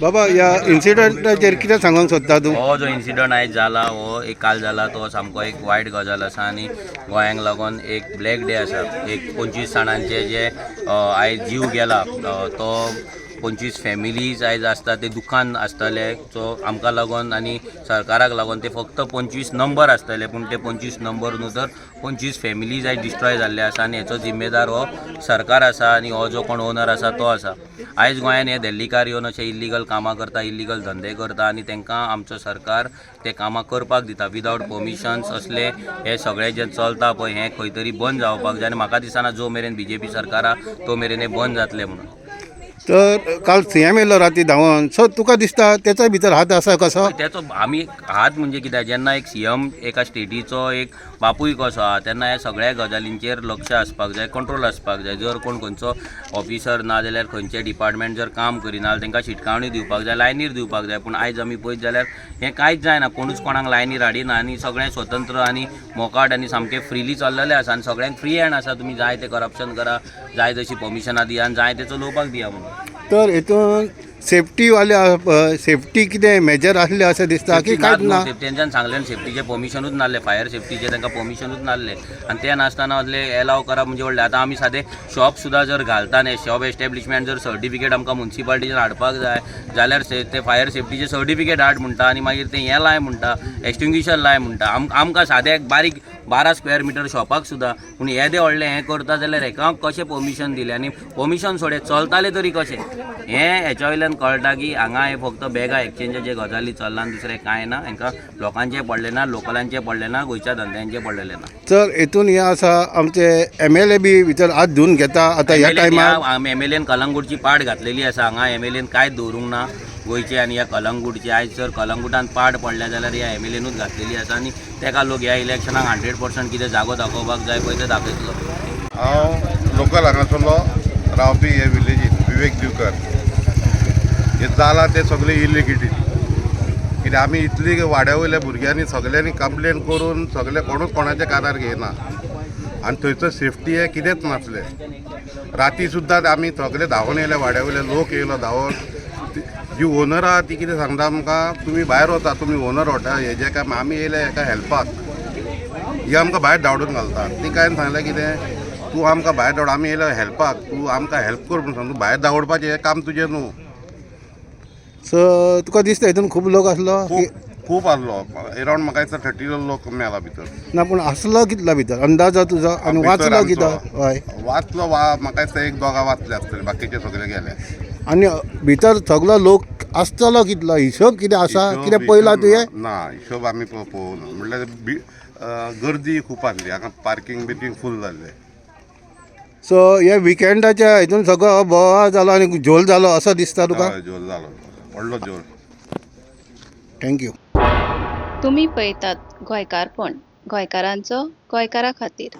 बाबा ह्या इन्सिडंटाचेर कितें सांगूंक सोदता तूं? हो जो इन्सिडंट आयज जाला हो एक काल जाला तो सामको एक वायट गजाल आसा आनी गोंयांक लागून एक ब्लॅक डे आसा. एक 25 जाणांचे जे आयज जीव गेला तो 25 फॅमिलीज आयज आसता ते दुखान आसतले. सो आमकां लागून आनी सरकाराक लागून ते फक्त 25 नंबर आसतले पूण ते 25 नंबर न्हू तर 25 फॅमिलीज आयज डिस्ट्रॉय जाल्ले आसा आनी हेचो जिम्मेदार हो सरकार आसा आनी हो जो कोण ओनर आसा तो आसा. आयज गोंयान हे दिल्लीकार येवन अशे इल्लीगल कामां करता, इल्लीगल धंदे करता आनी तांकां आमचो सरकार ते कामां करपाक दिता विदावट परमिशन्स. असले हे सगळे जे चलता पळय हें खंय तरी बंद जावपाक जाय आनी म्हाका दिसना जो मेरेन BJP सरकार आहा तो मेरेन हें बंद जातलें म्हणून. तर काल CM येयलो राती धांवन, सो तुका दिसता तेच्या भितर हात आसा कसो? त्याचो आमी हात म्हणजे कितें जेन्ना एक CM एका स्टेटीचो एक बापूय कसो आहा तेन्ना ह्या सगळ्या गजालींचेर लक्ष आसपाक जाय, कंट्रोल आसपाक जाय. जर कोण खंयचो ऑफिसर ना जाल्यार खंयचे डिपार्टमेंट जर काम करिना तांकां शिटकावणी दिवपाक जाय, लायनीर दिवपाक जाय. पूण आयज आमी पळयत जाल्यार हें कांयच जायना, कोणूच कोणाक लायनीर हाडिना आनी सगळें स्वतंत्र आनी मोकाट आनी सामकें फ्रिली चल्लेलें आसा आनी सगळ्यांक फ्री हँड आसा. तुमी जाय ते करप्शन करा, जाय तशी परमिशनां दिया आनी जाय ते चलोवपाक दिया म्हणून. तर हितून सेफ्टी सेफ्टी कितें मेजर आसले अशें दिसता की कांयच ना? तेंच्यान सांगलें सेफ्टीचे परमिशनूच नासले, फायर सेफ्टीचे तांकां परमिशनूच नासले आनी ते नासतना असले एलाव करप म्हणजे व्हडलें. आतां आमी सादें शॉप सुद्दां जर घालता न्ही, शॉप एस्टॅब्लिशमेंट जर सर्टिफिकेट आमकां म्युन्सिपालिटीच्यान हाडपाक जाय जाल्यार ते फायर सेफ्टीचे सर्टिफिकेट हाड म्हणटा आनी मागीर ते हें लाय म्हणटा, एक्सटिंग्विशर लाय म्हणटा. आमकां सादें एक बारीक 12 स्क्वेअर मिटर शॉपाक सुद्दां. पूण येदें व्हडलें हें करता जाल्यार हेका कशें परमिशन दिलें आनी परमिशन सोडे चलताले तरी कशें? हें हेच्या वयल्यान कळटा की हांगा हे फक्त बॅगा एक्सचेंजाचे गजाली चल्ला आनी दुसरें कांय ना. हांकां लोकांचें पडलें ना, लोकलांचें पडलें ना, गोंयच्या धंद्यांचें पडलेलें ना. तर हितून हें आसा आमचे MLA बी भितर हात धुवन घेता आतां ह्या टायमार. MLAन कलंगूटची पाड घातलेली आसा. हांगा MLAन कांयच दवरूंक ना गोंयचे आनी ह्या कलंगूटची. आयज जर कलंगूटान पाड पडल्या जाल्यार ह्या MLAनूच घातलेली आसा आनी तेका लोक ह्या इलेक्शनाक 100% कितें जागो दाखोवपाक जाय पळय ते दाखयतलो. हांव लोकल हांगासरलो रावपी हे विलेजीन विवेक दिवकर. हे जाला ते सगळे इलिगिटी कित्याक आमी इतली वाड्या वयल्या भुरग्यांनी सगळ्यांनी कंप्लेन करून सगळे कोणूच कोणाचे कानार घेयना आनी थंयसर सेफ्टी हे कितेंच नासलें. राती सुद्दां आमी सगळे धांवून येयले, वाड्या वयले लोक येयलो धांवून. जी ओनर आहा ती कितें सांगता आमकां, तुमी भायर वता, तुमी ओनर वता हेजे काय आमी येयले हेका हेल्पाक. ही आमकां भायर धांवडून घालता. ती काय सांगलें कितें, तूं आमकां भायर धांवड, आमी येयले हेल्पाक, तूं आमकां हेल्प कर म्हणून सांग, तूं भायर धांवडपाचें हें काम तुजें न्हू. सो तुका दिसता हितून खूब लोक आसलो? खूब आसलो, अरावंड म्हाका दिसता 30 लोक मेला भितर. ना पूण आसलो कितलो भितर अंदाजा तुजो? आनी वाचलो कितें? हय वाचलो म्हाका दिसता एक दोगा वाचले आसतले, बाकीचे सगळे गेले. आनी भितर सगलो लोक आसतलो कितलो? हिशोब कितें आसा? कितें पयला तुवें? ना हिशोब आमी पळोवना. म्हणल्यार गर्दी खूब आसली, हांगा पार्किंग फूल जाल्लें. सो हे विकेंडाच्या हितून सगळो बोवाळ जालो आनी झोल जालो असो दिसता तुका? जोर जालो, व्हडलो जोर. थँक्यू. तुम्ही पळयतात गोंयकारपण, गोंयकारांचो गोंयकारा खातीर.